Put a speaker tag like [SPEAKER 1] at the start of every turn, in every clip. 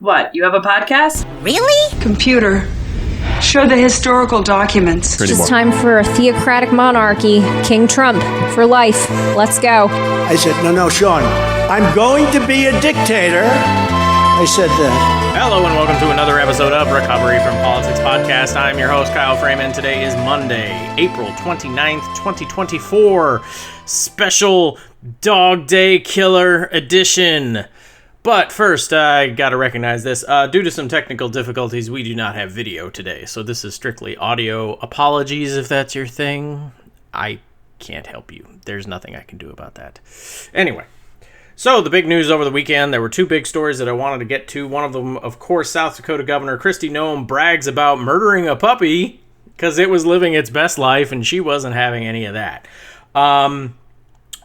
[SPEAKER 1] What, you have a podcast?
[SPEAKER 2] Really?
[SPEAKER 3] Computer, show the historical documents.
[SPEAKER 4] It's time for a theocratic monarchy. King Trump, for life. Let's go.
[SPEAKER 5] I said, no, Sean, I'm going to be a dictator. I said that.
[SPEAKER 6] Hello and welcome to another episode of Recovery from Politics Podcast. I'm your host, Kyle Freeman. Today is Monday, April 29th, 2024. Special Dog Day Killer Edition. But first, I gotta recognize this. Due to some technical difficulties, we do not have video today, so this is strictly audio. Apologies if that's your thing. I can't help you. There's nothing I can do about that. Anyway, so the big news over the weekend, there were two big stories that I wanted to get to. One of them, of course, South Dakota Governor Noem brags about murdering a puppy because it was living its best life, and she wasn't having any of that.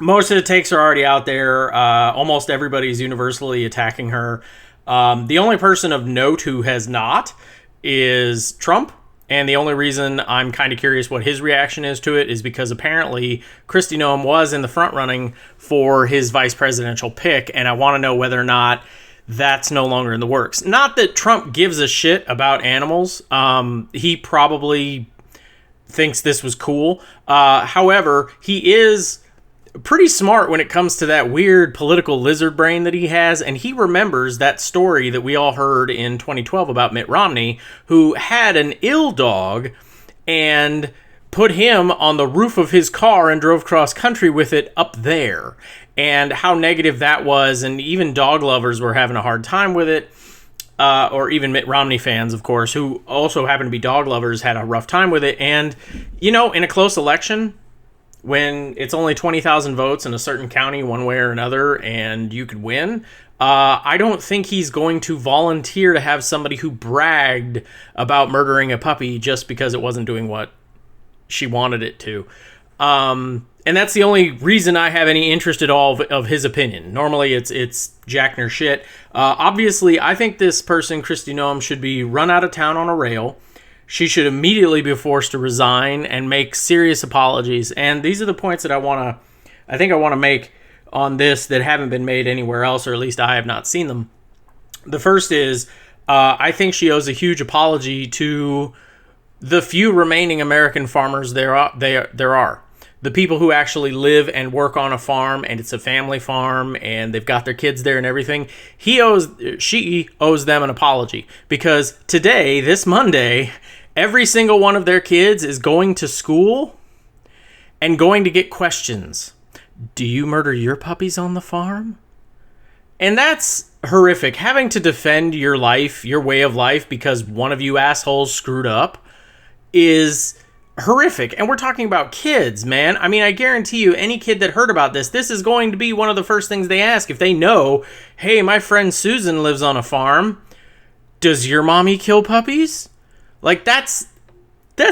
[SPEAKER 6] Most of the takes are already out there. Almost everybody's universally attacking her. The only person of note who has not is Trump. And the only reason I'm kind of curious what his reaction is to it is because apparently Noem was in the front running for his vice presidential pick. And I want to know whether or not that's no longer in the works. Not that Trump gives a shit about animals. He probably thinks this was cool. However, he is pretty smart when it comes to that weird political lizard brain that he has, and he remembers that story that we all heard in 2012 about Mitt Romney, who had an ill dog and put him on the roof of his car and drove cross country with it up there, and how negative that was, and even dog lovers were having a hard time with it, or even Mitt Romney fans, of course, who also happen to be dog lovers, had a rough time with it. And, you know, in a close election, when it's only 20,000 votes in a certain county one way or another and you could win, I don't think he's going to volunteer to have somebody who bragged about murdering a puppy just because it wasn't doing what she wanted it to. And that's the only reason I have any interest at all of his opinion. Normally it's Jackner shit. Obviously, I think this person, Noem, should be run out of town on a rail. She should immediately be forced to resign and make serious apologies. And these are the points that I think I want to make on this that haven't been made anywhere else, or at least I have not seen them. The first is, I think she owes a huge apology to the few remaining American farmers there are. The people who actually live and work on a farm, and it's a family farm, and they've got their kids there and everything. She owes them an apology, because today, this Monday, every single one of their kids is going to school and going to get questions. Do you murder your puppies on the farm? And that's horrific. Having to defend your life, your way of life, because one of you assholes screwed up is horrific. And we're talking about kids, man. I mean, I guarantee you, any kid that heard about this is going to be one of the first things they ask if they know, hey, my friend Susan lives on a farm. Does your mommy kill puppies? Like, that's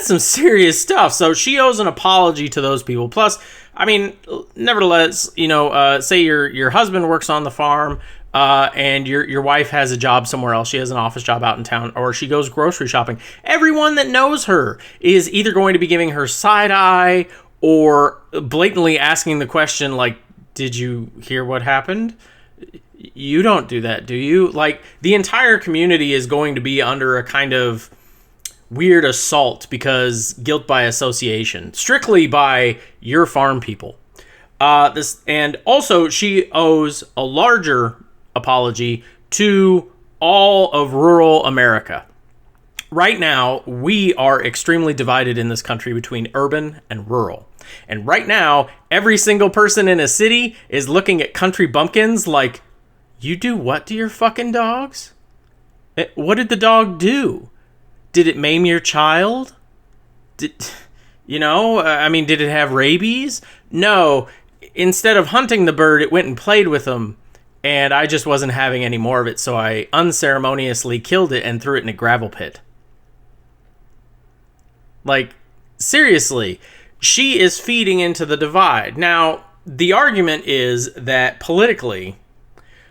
[SPEAKER 6] some serious stuff. So she owes an apology to those people. Plus, I mean, nevertheless, you know, say your husband works on the farm, and your wife has a job somewhere else. She has an office job out in town, or she goes grocery shopping. Everyone that knows her is either going to be giving her side eye or blatantly asking the question, like, did you hear what happened? You don't do that, do you? Like, the entire community is going to be under a kind of weird assault because guilt by association, strictly by your farm people. And also she owes a larger apology to all of rural America. Right now, we are extremely divided in this country between urban and rural. And right now, every single person in a city is looking at country bumpkins like, you do what to your fucking dogs? What did the dog do? Did it maim your child? Did it have rabies? No. Instead of hunting the bird, it went and played with them. And I just wasn't having any more of it, so I unceremoniously killed it and threw it in a gravel pit. Like, seriously, she is feeding into the divide. Now, the argument is that politically,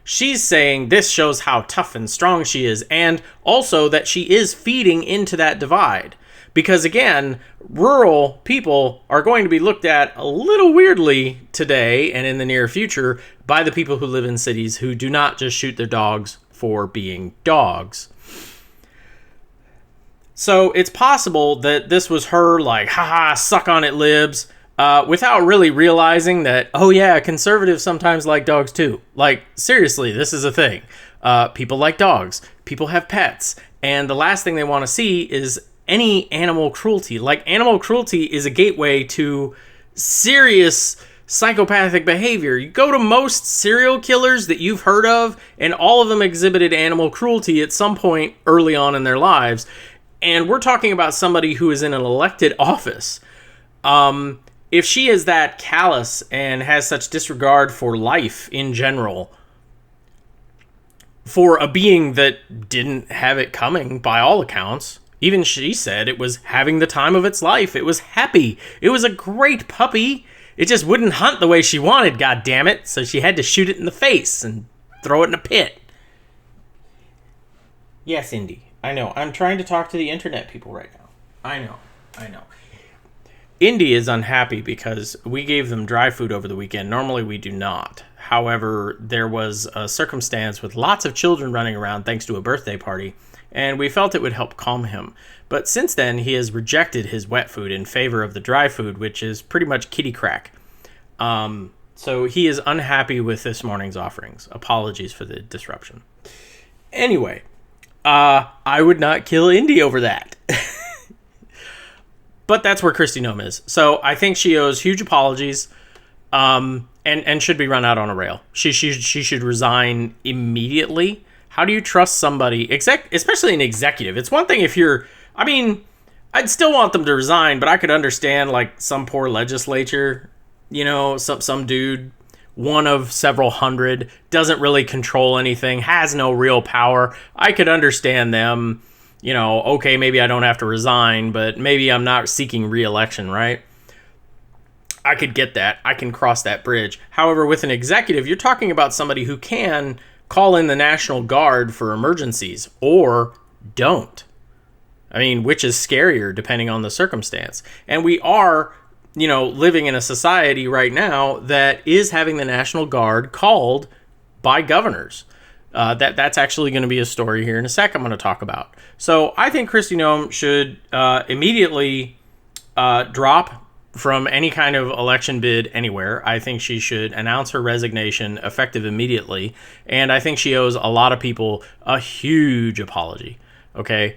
[SPEAKER 6] she's saying this shows how tough and strong she is, and also that she is feeding into that divide. Because again, rural people are going to be looked at a little weirdly today and in the near future by the people who live in cities who do not just shoot their dogs for being dogs. So it's possible that this was her like, haha, suck on it, libs, without really realizing that, oh yeah, conservatives sometimes like dogs too. Like, seriously, this is a thing. People like dogs. People have pets. And the last thing they want to see is any animal cruelty. Like, animal cruelty is a gateway to serious psychopathic behavior. You go to most serial killers that you've heard of, and all of them exhibited animal cruelty at some point early on in their lives. And we're talking about somebody who is in an elected office. If she is that callous and has such disregard for life in general, for a being that didn't have it coming by all accounts, even she said it was having the time of its life. It was happy. It was a great puppy. It just wouldn't hunt the way she wanted, goddammit. So she had to shoot it in the face and throw it in a pit. Yes, Indy. I know. I'm trying to talk to the internet people right now. I know. Indy is unhappy because we gave them dry food over the weekend. Normally we do not. However, there was a circumstance with lots of children running around thanks to a birthday party, and we felt it would help calm him. But since then, he has rejected his wet food in favor of the dry food, which is pretty much kitty crack. So he is unhappy with this morning's offerings. Apologies for the disruption. Anyway, I would not kill Indy over that. But that's where Kristi Noem is. So I think she owes huge apologies, and should be run out on a rail. She should resign immediately. How do you trust somebody, especially an executive? It's one thing if you're, I mean, I'd still want them to resign, but I could understand like some poor legislature, you know, some dude, one of several hundred, doesn't really control anything, has no real power. I could understand them, you know, okay, maybe I don't have to resign, but maybe I'm not seeking re-election, right? I could get that. I can cross that bridge. However, with an executive, you're talking about somebody who can call in the National Guard for emergencies or don't. I mean, which is scarier depending on the circumstance. And we are, you know, living in a society right now that is having the National Guard called by governors. That's actually going to be a story here in a sec I'm going to talk about. So I think Kristi Noem should immediately drop from any kind of election bid anywhere. I think she should announce her resignation effective immediately. And I think she owes a lot of people a huge apology. Okay?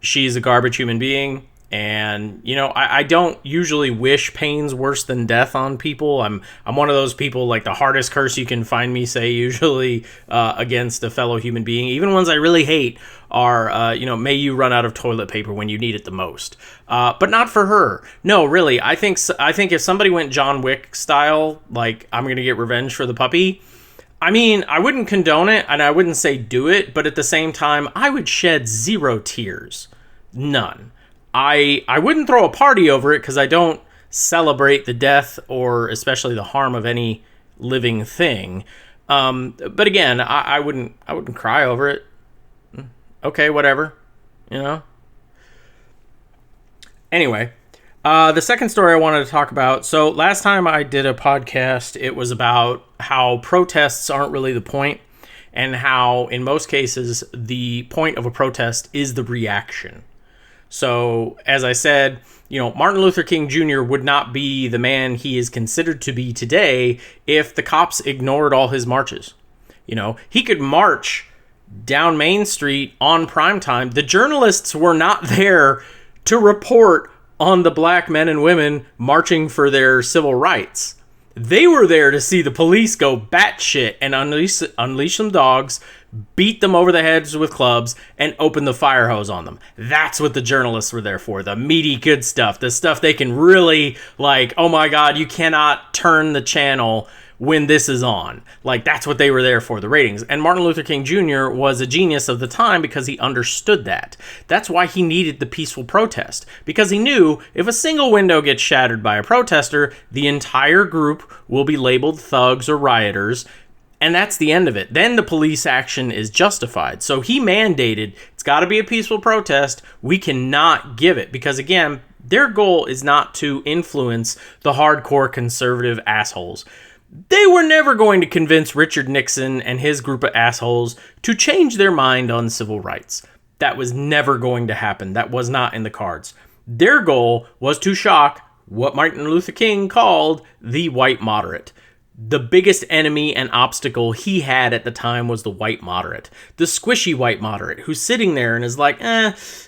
[SPEAKER 6] She's a garbage human being. And, you know, I don't usually wish pains worse than death on people. I'm one of those people, like the hardest curse you can find me say usually against a fellow human being, even ones I really hate, are, you know, may you run out of toilet paper when you need it the most. But not for her. No, really. I think if somebody went John Wick style, like I'm going to get revenge for the puppy, I mean, I wouldn't condone it and I wouldn't say do it. But at the same time, I would shed 0 tears. None. I wouldn't throw a party over it because I don't celebrate the death or especially the harm of any living thing. But again, I wouldn't cry over it. Okay, whatever, you know. Anyway, the second story I wanted to talk about. So last time I did a podcast, it was about how protests aren't really the point and how in most cases the point of a protest is the reaction. So, as I said, you know, Martin Luther King Jr. would not be the man he is considered to be today if the cops ignored all his marches. You know, he could march down Main Street on prime time. The journalists were not there to report on the black men and women marching for their civil rights. They were there to see the police go batshit and unleash some dogs, beat them over the heads with clubs, and open the fire hose on them. That's what the journalists were there for. The meaty good stuff. The stuff they can really, like, oh my God, you cannot turn the channel when this is on. Like, that's what they were there for, the ratings. And Martin Luther King Jr. was a genius of the time because he understood that. That's why he needed the peaceful protest. Because he knew if a single window gets shattered by a protester, the entire group will be labeled thugs or rioters. And that's the end of it. Then the police action is justified. So he mandated, it's got to be a peaceful protest. We cannot give it. Because again, their goal is not to influence the hardcore conservative assholes. They were never going to convince Richard Nixon and his group of assholes to change their mind on civil rights. That was never going to happen. That was not in the cards. Their goal was to shock what Martin Luther King called the white moderate. The biggest enemy and obstacle he had at the time was the white moderate. The squishy white moderate who's sitting there and is like,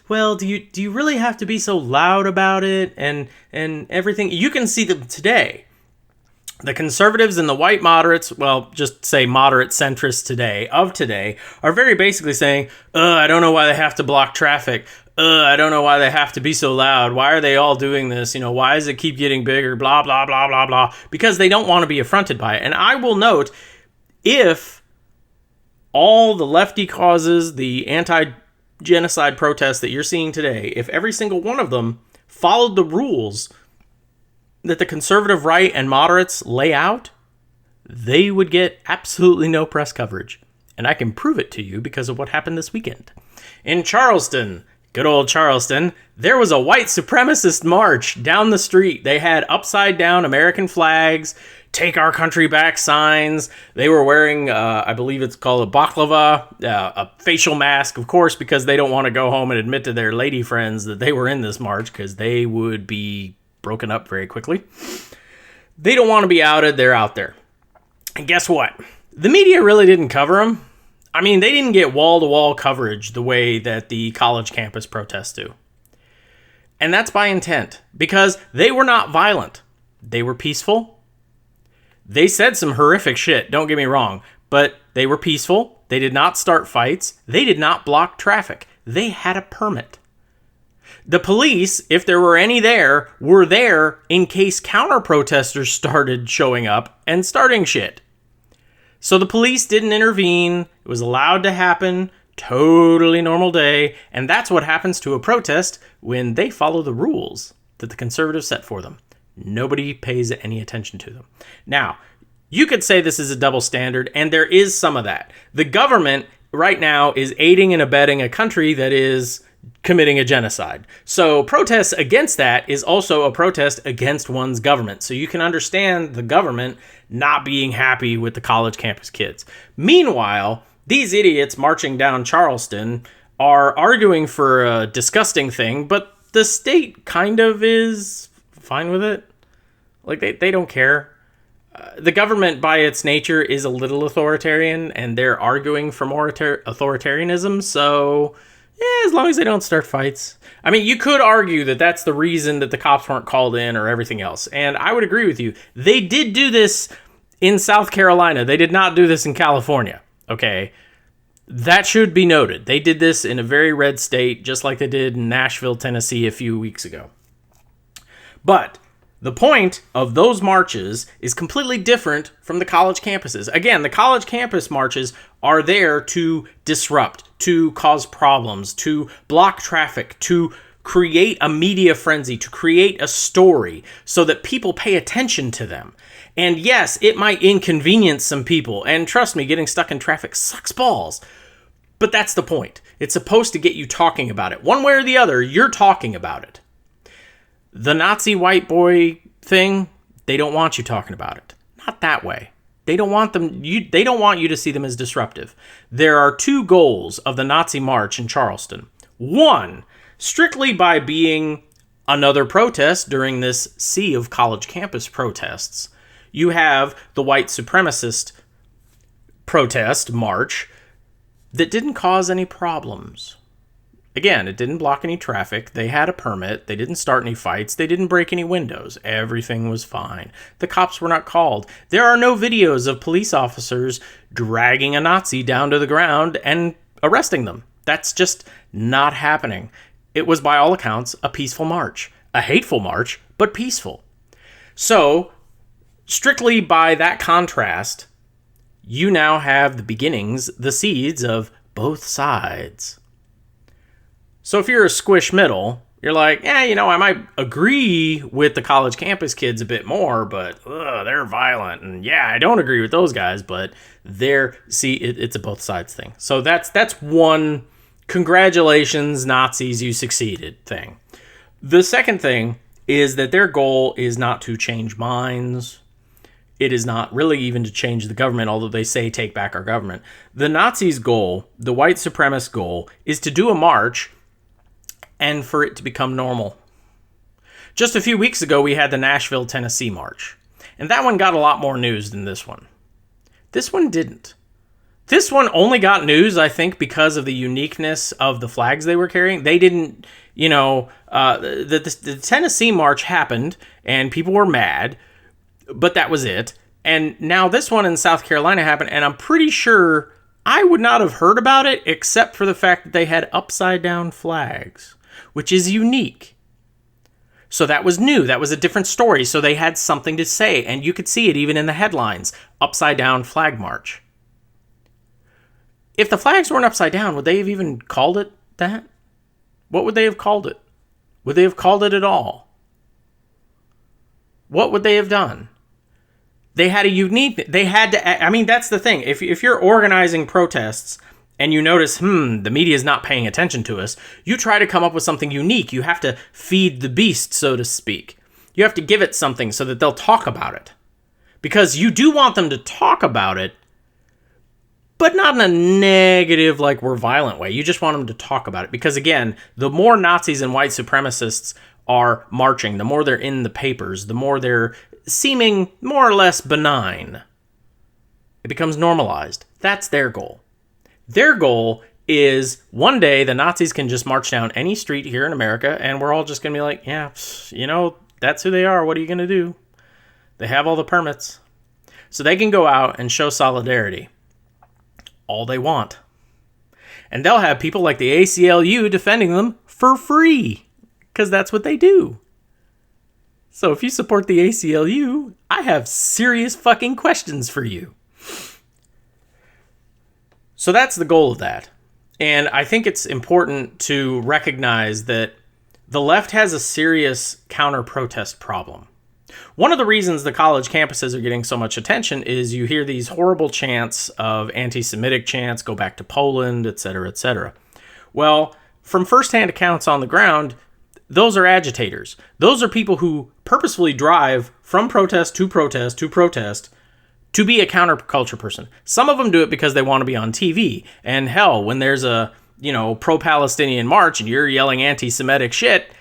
[SPEAKER 6] well, do you really have to be so loud about it and everything? You can see them today. The conservatives and the white moderates, well, just say moderate centrists today, are very basically saying, I don't know why they have to block traffic. I don't know why they have to be so loud. Why are they all doing this? Why does it keep getting bigger? Blah, blah, blah, blah, blah. Because they don't want to be affronted by it. And I will note, if all the lefty causes, the anti-genocide protests that you're seeing today, if every single one of them followed the rules that the conservative right and moderates lay out, they would get absolutely no press coverage. And I can prove it to you because of what happened this weekend. In Charleston, good old Charleston, there was a white supremacist march down the street. They had upside down American flags, take our country back signs. They were wearing, I believe it's called a baklava, a facial mask, of course, because they don't want to go home and admit to their lady friends that they were in this march because they would be broken up very quickly. They don't want to be outed. They're out there. And guess what? The media really didn't cover them. I mean, they didn't get wall-to-wall coverage the way that the college campus protests do. And that's by intent, because they were not violent. They were peaceful. They said some horrific shit, don't get me wrong, but they were peaceful. They did not start fights. They did not block traffic. They had a permit. The police, if there were any there, were there in case counter-protesters started showing up and starting shit. So the police didn't intervene. It was allowed to happen. Totally normal day. And that's what happens to a protest when they follow the rules that the conservatives set for them. Nobody pays any attention to them. Now, you could say this is a double standard, and there is some of that. The government right now is aiding and abetting a country that is committing a genocide. So protests against that is also a protest against one's government. So you can understand the government not being happy with the college campus kids. Meanwhile, these idiots marching down Charleston are arguing for a disgusting thing, but the state kind of is fine with it. Like, they don't care. The government, by its nature, is a little authoritarian, and they're arguing for more authoritarianism, so yeah, as long as they don't start fights. I mean, you could argue that that's the reason that the cops weren't called in or everything else. And I would agree with you. They did do this in South Carolina. They did not do this in California. Okay. That should be noted. They did this in a very red state, just like they did in Nashville, Tennessee a few weeks ago. But the point of those marches is completely different from the college campuses. Again, the college campus marches are there to disrupt, to cause problems, to block traffic, to create a media frenzy, to create a story so that people pay attention to them. And yes, it might inconvenience some people. And trust me, getting stuck in traffic sucks balls. But that's the point. It's supposed to get you talking about it. One way or the other, you're talking about it. The Nazi white boy thing, they don't want you talking about it. Not that way. They don't want they don't want you to see them as disruptive. There are two goals of the Nazi march in Charleston. One, strictly by being another protest during this sea of college campus protests, you have the white supremacist protest march that didn't cause any problems. Again, it didn't block any traffic. They had a permit. They didn't start any fights. They didn't break any windows. Everything was fine. The cops were not called. There are no videos of police officers dragging a Nazi down to the ground and arresting them. That's just not happening. It was, by all accounts, a peaceful march. A hateful march, but peaceful. So, strictly by that contrast, you now have the beginnings, the seeds of both sides. So if you're a squish middle, you're like, I might agree with the college campus kids a bit more, but they're violent. And yeah, I don't agree with those guys, but it's a both sides thing. So that's one congratulations, Nazis, you succeeded thing. The second thing is that their goal is not to change minds. It is not really even to change the government, although they say take back our government. The Nazis' goal, the white supremacist goal, is to do a march and for it to become normal. Just a few weeks ago, we had the Nashville, Tennessee march. And that one got a lot more news than this one. This one didn't. This one only got news, I think, because of the uniqueness of the flags they were carrying. They didn't, the Tennessee march happened and people were mad, but that was it. And now this one in South Carolina happened, and I'm pretty sure I would not have heard about it except for the fact that they had upside down flags, which is unique. So that was new. That was a different story. So they had something to say, and you could see it even in the headlines, upside down flag march. If the flags weren't upside down, would they have even called it that? What would they have called it? Would they have called it at all? What would they have done? They had a unique, they had to, I mean, that's the thing. If you're organizing protests and you notice, the media is not paying attention to us, you try to come up with something unique. You have to feed the beast, so to speak. You have to give it something so that they'll talk about it. Because you do want them to talk about it, but not in a negative, like we're violent way. You just want them to talk about it. Because again, the more Nazis and white supremacists are marching, the more they're in the papers, the more they're seeming more or less benign. It becomes normalized. That's their goal. Their goal is one day the Nazis can just march down any street here in America and we're all just going to be like, yeah, that's who they are. What are you going to do? They have all the permits. So they can go out and show solidarity all they want. And they'll have people like the ACLU defending them for free because that's what they do. So if you support the ACLU, I have serious fucking questions for you. So that's the goal of that. And I think it's important to recognize that the left has a serious counter-protest problem. One of the reasons the college campuses are getting so much attention is you hear these horrible chants of anti-Semitic chants, go back to Poland, etc., etc. Well, from firsthand accounts on the ground, those are agitators. Those are people who purposefully drive from protest to protest to protest to be a counterculture person. Some of them do it because they want to be on TV. And hell, when there's a, pro-Palestinian march and you're yelling anti-Semitic shit,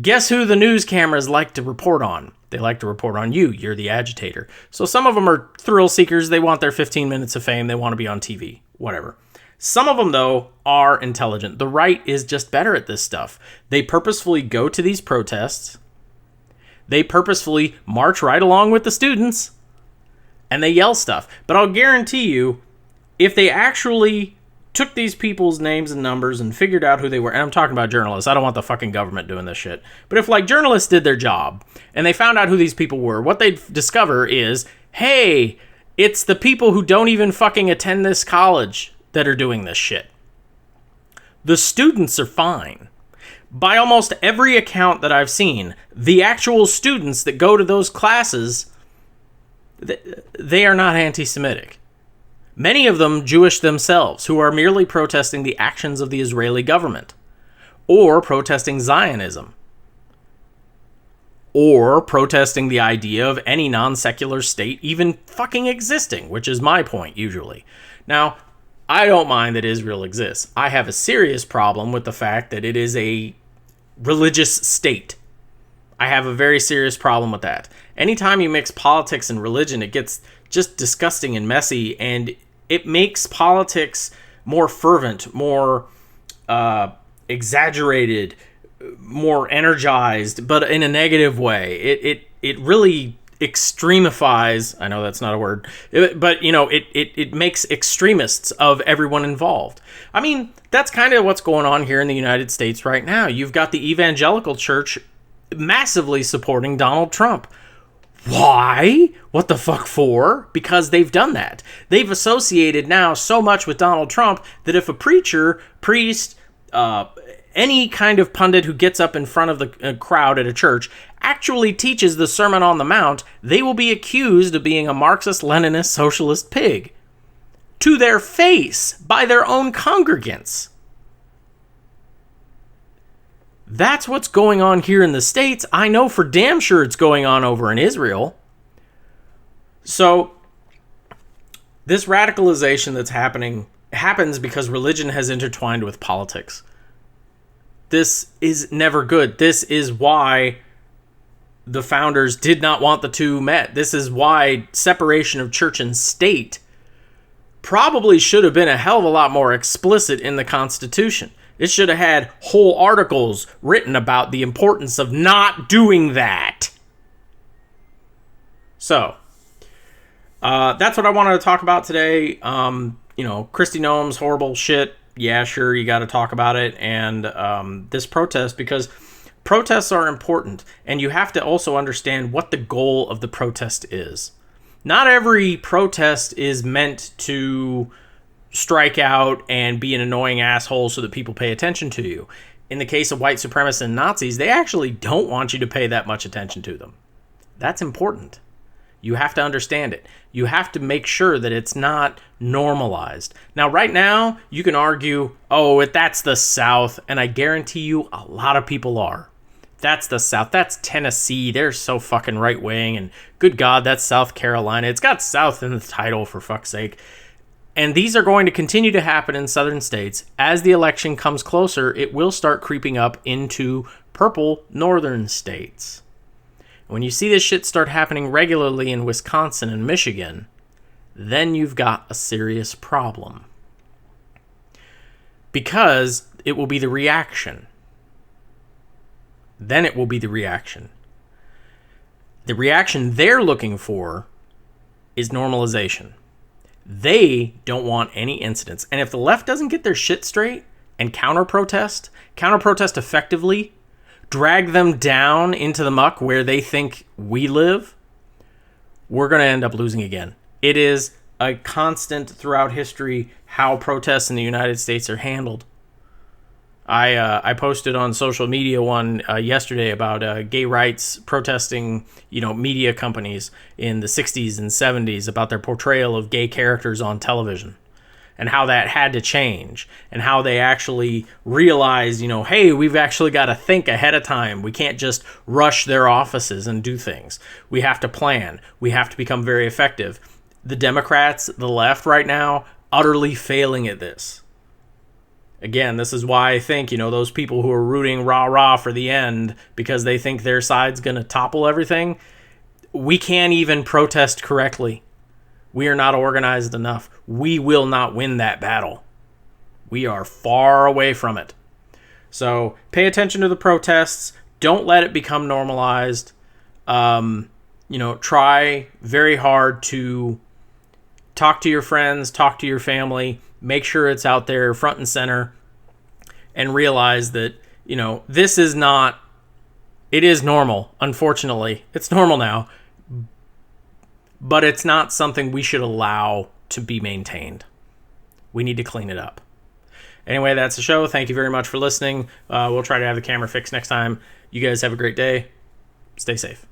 [SPEAKER 6] guess who the news cameras like to report on? They like to report on you. You're the agitator. So some of them are thrill seekers. They want their 15 minutes of fame. They want to be on TV. Whatever. Some of them, though, are intelligent. The right is just better at this stuff. They purposefully go to these protests. They purposefully march right along with the students. And they yell stuff. But I'll guarantee you, if they actually took these people's names and numbers and figured out who they were, and I'm talking about journalists, I don't want the fucking government doing this shit, but if journalists did their job and they found out who these people were, what they'd discover is, hey, it's the people who don't even fucking attend this college that are doing this shit. The students are fine. By almost every account that I've seen, the actual students that go to those classes, they are not anti-Semitic. Many of them Jewish themselves, who are merely protesting the actions of the Israeli government, or protesting Zionism, or protesting the idea of any non-secular state even fucking existing, which is my point, usually. Now, I don't mind that Israel exists. I have a serious problem with the fact that it is a religious state. I have a very serious problem with that. Anytime you mix politics and religion, it gets just disgusting and messy, and it makes politics more fervent, more exaggerated, more energized, but in a negative way. It really extremifies, I know that's not a word, but it makes extremists of everyone involved. I mean, that's kind of what's going on here in the United States right now. You've got the evangelical church massively supporting Donald Trump. Why? What the fuck for? Because they've done that. They've associated now so much with Donald Trump that if a preacher, priest, any kind of pundit who gets up in front of the crowd at a church actually teaches the Sermon on the Mount, they will be accused of being a Marxist, Leninist, socialist pig. To their face, by their own congregants. That's what's going on here in the States. I know for damn sure it's going on over in Israel. So this radicalization that's happening happens because religion has intertwined with politics. This is never good. This is why the founders did not want the two met. This is why separation of church and state probably should have been a hell of a lot more explicit in the Constitution. It should have had whole articles written about the importance of not doing that. So, that's what I wanted to talk about today. Kristi Noem's horrible shit. Yeah, sure, you got to talk about it. And this protest, because protests are important. And you have to also understand what the goal of the protest is. Not every protest is meant to strike out and be an annoying asshole so that people pay attention to you. In the case of white supremacists and Nazis, they actually don't want you to pay that much attention to them. That's important. You have to understand it. You have to make sure that it's not normalized. Now, right now, you can argue, that's the South, and I guarantee you a lot of people are. That's the South. That's Tennessee. They're so fucking right-wing, and good God, that's South Carolina. It's got South in the title, for fuck's sake. And these are going to continue to happen in southern states. As the election comes closer, it will start creeping up into purple northern states. When you see this shit start happening regularly in Wisconsin and Michigan, then you've got a serious problem. Because it will be the reaction. Then it will be the reaction. The reaction they're looking for is normalization. They don't want any incidents. And if the left doesn't get their shit straight and counter-protest effectively, drag them down into the muck where they think we live, we're going to end up losing again. It is a constant throughout history how protests in the United States are handled. I posted on social media one yesterday about gay rights protesting, media companies in the 60s and 70s about their portrayal of gay characters on television. And how that had to change, and how they actually realized, hey, we've actually got to think ahead of time. We can't just rush their offices and do things. We have to plan. We have to become very effective. The Democrats, the left right now, utterly failing at this. Again, this is why I think, those people who are rooting rah-rah for the end because they think their side's going to topple everything, we can't even protest correctly. We are not organized enough. We will not win that battle. We are far away from it. So pay attention to the protests. Don't let it become normalized. Try very hard to talk to your friends, talk to your family, make sure it's out there front and center, and realize that, this is not, it is normal, unfortunately. It's normal now. But it's not something we should allow to be maintained. We need to clean it up. Anyway, that's the show. Thank you very much for listening. We'll try to have the camera fixed next time. You guys have a great day. Stay safe.